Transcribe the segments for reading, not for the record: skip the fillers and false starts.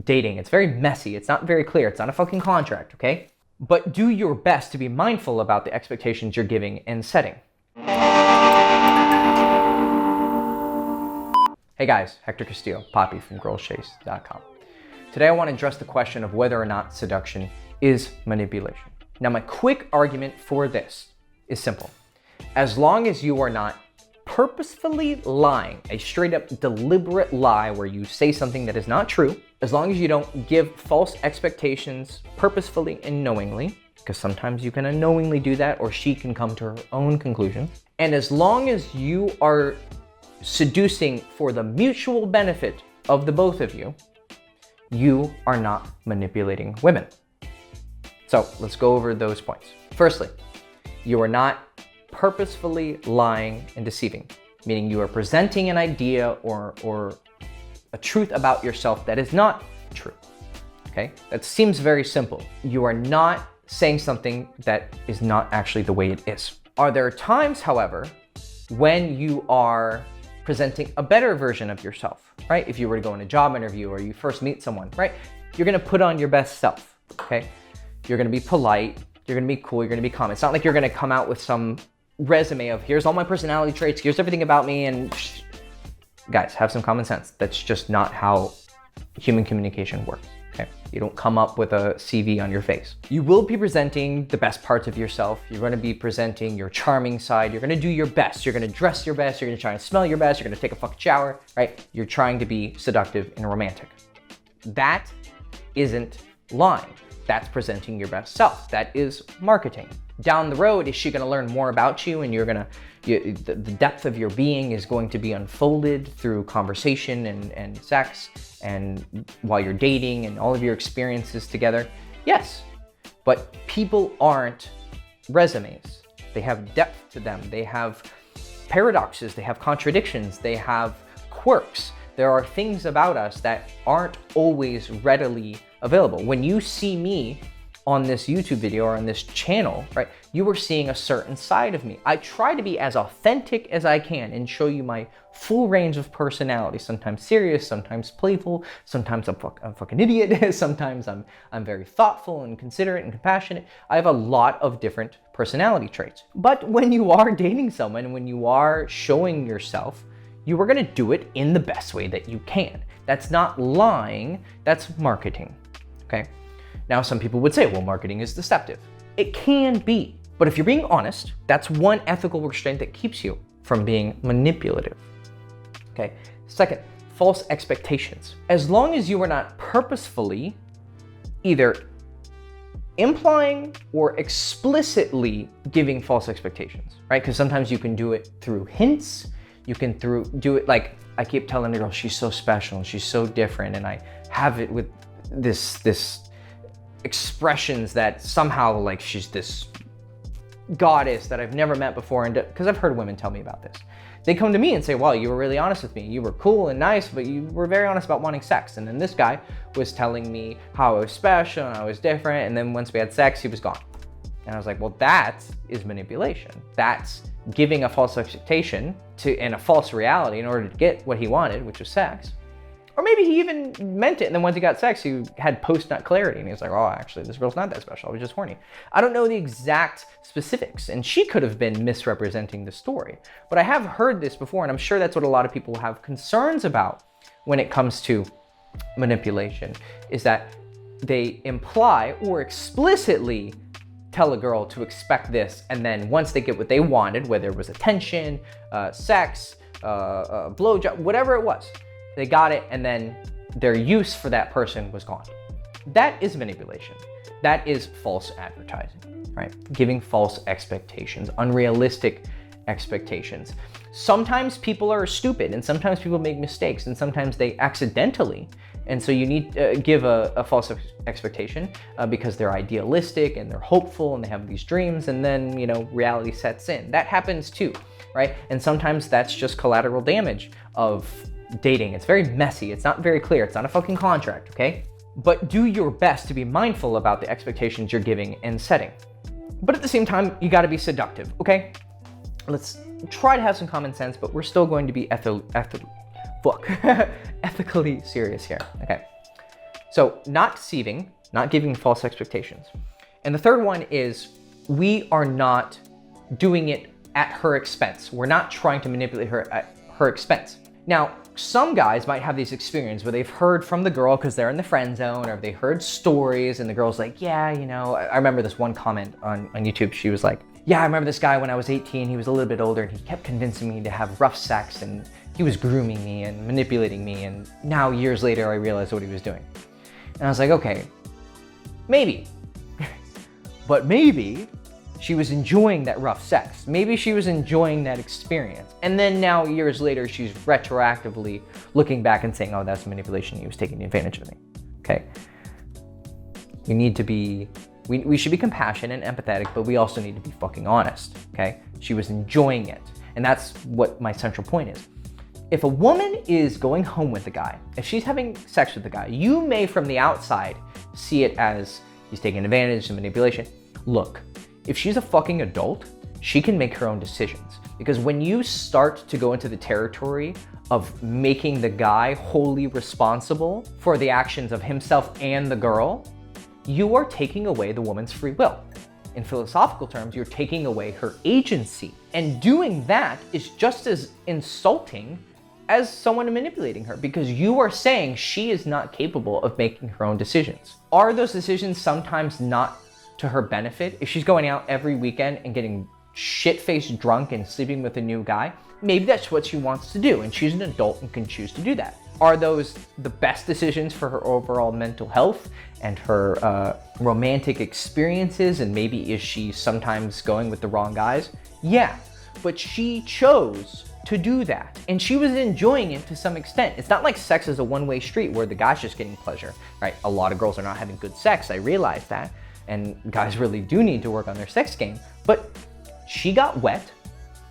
dating. It's very messy. It's not very clear. It's not a fucking contract, okay? But do your best to be mindful about the expectations you're giving and setting. Hey guys, Hector Castillo, Poppy from girlschase.com. Today I want to address the question of whether or not seduction is manipulation. Now my quick argument for this is simple. As long as you are not purposefully lying, a straight up deliberate lie where you say something that is not true, as long as you don't give false expectations purposefully and knowingly, because sometimes you can unknowingly do that or she can come to her own conclusions, and as long as you are seducing for the mutual benefit of the both of you, you are not manipulating women. So let's go over those points. Firstly, you are not purposefully lying and deceiving, meaning you are presenting an idea or a truth about yourself that is not true, okay? That seems very simple. You are not saying something that is not actually the way it is. Are there times, however, when you are presenting a better version of yourself, right? If you were to go on a job interview or you first meet someone, right? You're gonna put on your best self, okay? You're gonna be polite, you're gonna be cool, you're gonna be calm. It's not like you're gonna come out with some resume of here's all my personality traits, here's everything about me, and guys, have some common sense. That's just not how human communication works, okay? You don't come up with a CV on your face. You will be presenting the best parts of yourself. You're gonna be presenting your charming side. You're gonna do your best. You're gonna dress your best. You're gonna try and smell your best. You're gonna take a fucking shower, right? You're trying to be seductive and romantic. That isn't lying. That's presenting your best self. That is marketing. Down the road, is she gonna learn more about you and the depth of your being is going to be unfolded through conversation and sex and while you're dating and all of your experiences together? Yes, but people aren't resumes. They have depth to them. They have paradoxes, they have contradictions, they have quirks. There are things about us that aren't always readily available. When you see me on this YouTube video or on this channel, right, you are seeing a certain side of me. I try to be as authentic as I can and show you my full range of personality, sometimes serious, sometimes playful, sometimes I'm fucking idiot, sometimes I'm very thoughtful and considerate and compassionate. I have a lot of different personality traits. But when you are dating someone, when you are showing yourself, you are gonna do it in the best way that you can. That's not lying, that's marketing, okay? Now, some people would say, well, marketing is deceptive. It can be, but if you're being honest, that's one ethical restraint that keeps you from being manipulative, okay? Second, false expectations. As long as you are not purposefully either implying or explicitly giving false expectations, right? Because sometimes you can do it through hints, you can do it like, I keep telling the girl, she's so special and she's so different, and I have it with this expressions that somehow like she's this goddess that I've never met before. And because I've heard women tell me about this, they come to me and say, well, you were really honest with me. You were cool and nice, but you were very honest about wanting sex. And then this guy was telling me how I was special and I was different. And then once we had sex, he was gone. And I was like, well, that is manipulation. That's giving a false expectation and a false reality in order to get what he wanted, which was sex. Or maybe he even meant it, and then once he got sex, he had post-nut clarity, and he was like, oh, actually, this girl's not that special, I was just horny. I don't know the exact specifics, and she could have been misrepresenting the story. But I have heard this before, and I'm sure that's what a lot of people have concerns about when it comes to manipulation, is that they imply or explicitly tell a girl to expect this, and then once they get what they wanted, whether it was attention, sex, blowjob, whatever it was, they got it, and then their use for that person was gone. That is manipulation. That is false advertising, right? Giving false expectations, unrealistic expectations. Sometimes people are stupid, and sometimes people make mistakes, and sometimes they accidentally. And so you need to give a false expectation because they're idealistic and they're hopeful and they have these dreams, and then, you know, reality sets in. That happens too, right? And sometimes that's just collateral damage of dating. It's very messy. It's not very clear. It's not a fucking contract, okay? But do your best to be mindful about the expectations you're giving and setting. But at the same time, you gotta be seductive, okay? Let's try to have some common sense, but we're still going to be ethically serious here, okay? So not deceiving, not giving false expectations. And the third one is we are not doing it at her expense. We're not trying to manipulate her at her expense. Now, some guys might have these experiences where they've heard from the girl because they're in the friend zone, or they heard stories and the girl's like, yeah, you know, I remember this one comment on YouTube. She was like, yeah, I remember this guy when I was 18, he was a little bit older and he kept convincing me to have rough sex and he was grooming me and manipulating me. And now years later, I realized what he was doing. And I was like, okay, maybe, but maybe she was enjoying that rough sex. Maybe she was enjoying that experience. And then now years later, she's retroactively looking back and saying, oh, that's manipulation. He was taking advantage of me, okay? We need to be, we should be compassionate and empathetic, but we also need to be fucking honest, okay? She was enjoying it. And that's what my central point is. If a woman is going home with a guy, if she's having sex with a guy, you may from the outside see it as he's taking advantage of manipulation. Look, if she's a fucking adult, she can make her own decisions. Because when you start to go into the territory of making the guy wholly responsible for the actions of himself and the girl, you are taking away the woman's free will. In philosophical terms, you're taking away her agency. And doing that is just as insulting as someone manipulating her, because you are saying she is not capable of making her own decisions. Are those decisions sometimes not to her benefit? If she's going out every weekend and getting shit-faced drunk and sleeping with a new guy, maybe that's what she wants to do, and she's an adult and can choose to do that. Are those the best decisions for her overall mental health and her romantic experiences, and maybe is she sometimes going with the wrong guys? Yeah, but she chose to do that, and she was enjoying it to some extent. It's not like sex is a one-way street where the guy's just getting pleasure, right? A lot of girls are not having good sex, I realize that, and guys really do need to work on their sex game, but she got wet,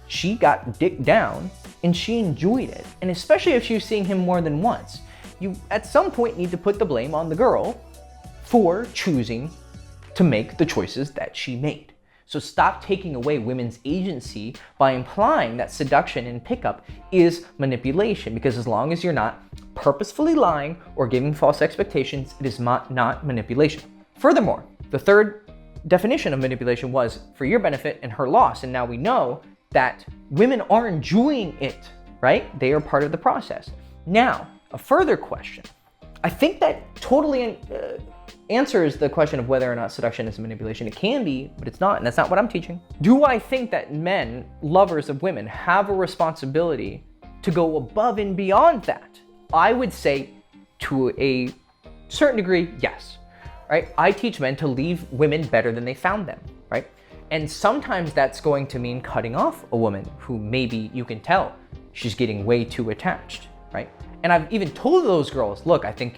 she got dick down, and she enjoyed it. And especially if she was seeing him more than once, you at some point need to put the blame on the girl for choosing to make the choices that she made. So stop taking away women's agency by implying that seduction and pickup is manipulation, because as long as you're not purposefully lying or giving false expectations, it is not manipulation. Furthermore, the third definition of manipulation was for your benefit and her loss, and now we know that women are enjoying it, right? They are part of the process. Now, a further question. I think that totally answers the question of whether or not seduction is manipulation. It can be, but it's not, and that's not what I'm teaching. Do I think that men, lovers of women, have a responsibility to go above and beyond that? I would say to a certain degree, yes, right? I teach men to leave women better than they found them, right? And sometimes that's going to mean cutting off a woman who maybe you can tell she's getting way too attached, right? And I've even told those girls, look, I think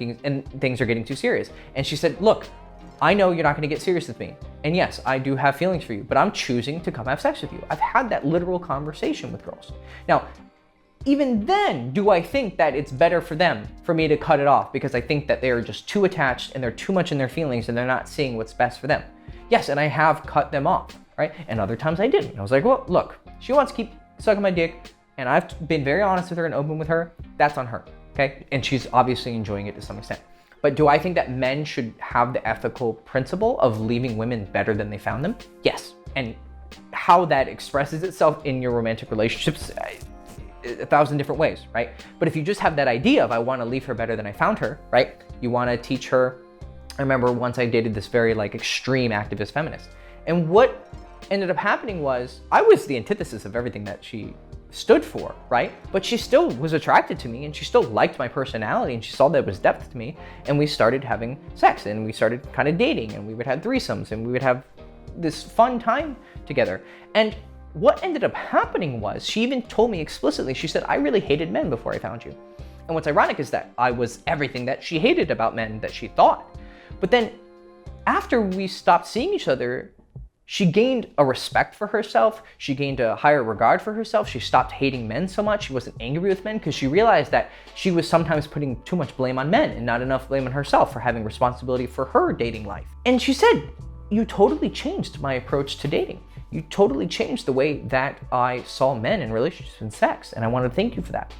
things are getting too serious. And she said, look, I know you're not gonna get serious with me. And yes, I do have feelings for you, but I'm choosing to come have sex with you. I've had that literal conversation with girls. Now, even then, do I think that it's better for me to cut it off because I think that they are just too attached and they're too much in their feelings and they're not seeing what's best for them? Yes, and I have cut them off, right? And other times I didn't. I was like, well, look, she wants to keep sucking my dick, and I've been very honest with her and open with her. That's on her, okay? And she's obviously enjoying it to some extent. But do I think that men should have the ethical principle of leaving women better than they found them? Yes. And how that expresses itself in your romantic relationships, 1,000 different ways, right? But if you just have that idea of I want to leave her better than I found her, right? You want to teach her. I remember once I dated this very extreme activist feminist, and what ended up happening was I was the antithesis of everything that she stood for, right? But she still was attracted to me, and she still liked my personality, and she saw there was depth to me, and we started having sex, and we started kind of dating, and we would have threesomes, and we would have this fun time together. And what ended up happening was she even told me explicitly, she said, I really hated men before I found you. And what's ironic is that I was everything that she hated about men that she thought. But then after we stopped seeing each other, she gained a respect for herself. She gained a higher regard for herself. She stopped hating men so much. She wasn't angry with men because she realized that she was sometimes putting too much blame on men and not enough blame on herself for having responsibility for her dating life. And she said, you totally changed my approach to dating. You totally changed the way that I saw men in relationships and sex, and I want to thank you for that.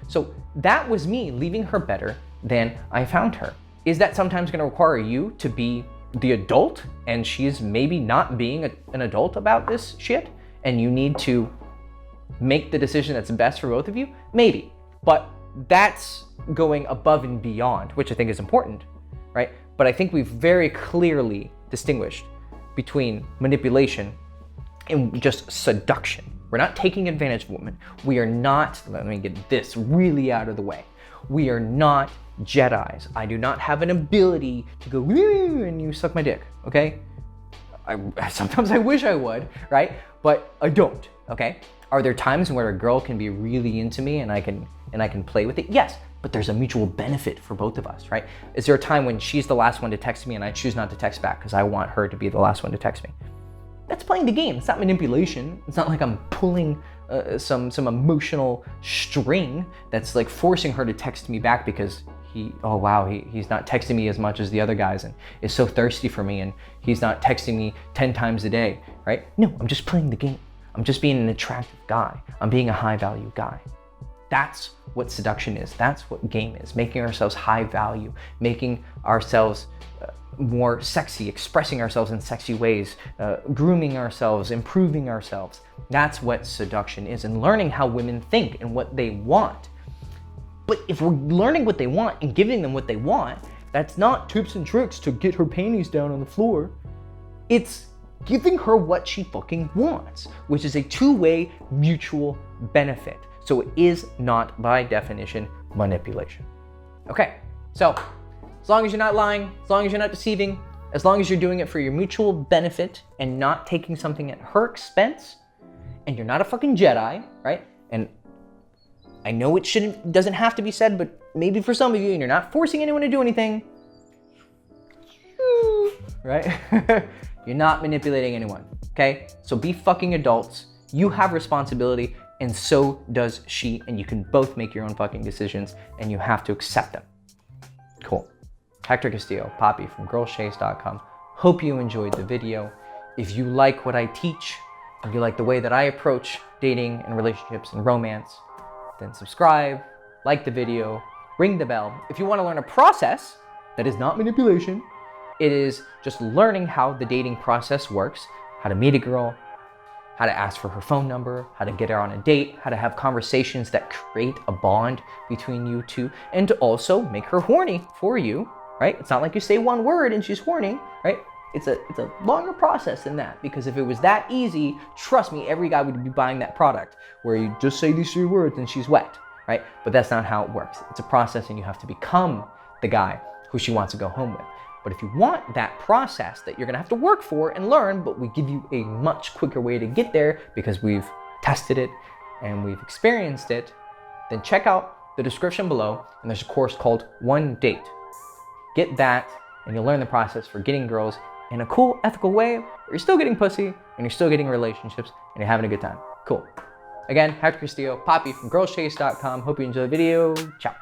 So that was me leaving her better than I found her. Is that sometimes going to require you to be the adult and she's maybe not being an adult about this shit and you need to make the decision that's best for both of you? Maybe, but that's going above and beyond, which I think is important, right? But I think we've very clearly distinguished between manipulation and just seduction. We're not taking advantage of women. We are not, let me get this really out of the way. We are not Jedis. I do not have an ability to go and you suck my dick, okay? Sometimes I wish I would, right? But I don't, okay? Are there times where a girl can be really into me and I can play with it? Yes, but there's a mutual benefit for both of us, right? Is there a time when she's the last one to text me and I choose not to text back because I want her to be the last one to text me? That's playing the game. It's not manipulation. It's not like I'm pulling some emotional string that's like forcing her to text me back because he's not texting me as much as the other guys and is so thirsty for me and he's not texting me 10 times a day, right? No, I'm just playing the game. I'm just being an attractive guy. I'm being a high value guy. That's what seduction is. That's what game is. Making ourselves high value, making ourselves more sexy, expressing ourselves in sexy ways, grooming ourselves, improving ourselves. That's what seduction is, and learning how women think and what they want. But if we're learning what they want and giving them what they want, that's not tips and tricks to get her panties down on the floor. It's giving her what she fucking wants, which is a two-way mutual benefit. So it is not, by definition, manipulation. Okay, so as long as you're not lying, as long as you're not deceiving, as long as you're doing it for your mutual benefit and not taking something at her expense, and you're not a fucking Jedi, right? And I know it doesn't have to be said, but maybe for some of you, and you're not forcing anyone to do anything, right? You're not manipulating anyone, okay? So be fucking adults. You have responsibility, and so does she, and you can both make your own fucking decisions, and you have to accept them. Cool. Hector Castillo, Poppy from girlshace.com. Hope you enjoyed the video. If you like what I teach, and you like the way that I approach dating and relationships and romance, then subscribe, like the video, ring the bell. If you want to learn a process that is not manipulation, it is just learning how the dating process works, how to meet a girl, how to ask for her phone number, how to get her on a date, how to have conversations that create a bond between you two, and to also make her horny for you, right? It's not like you say one word and she's horny, right? It's a longer process than that, because if it was that easy, trust me, every guy would be buying that product where you just say these 3 words and she's wet, right? But that's not how it works. It's a process and you have to become the guy who she wants to go home with. But if you want that process that you're gonna have to work for and learn, but we give you a much quicker way to get there because we've tested it and we've experienced it, then check out the description below and there's a course called One Date. Get that and you'll learn the process for getting girls in a cool, ethical way where you're still getting pussy and you're still getting relationships and you're having a good time. Cool. Again, Hector Castillo, Poppy from girlshace.com. Hope you enjoyed the video. Ciao.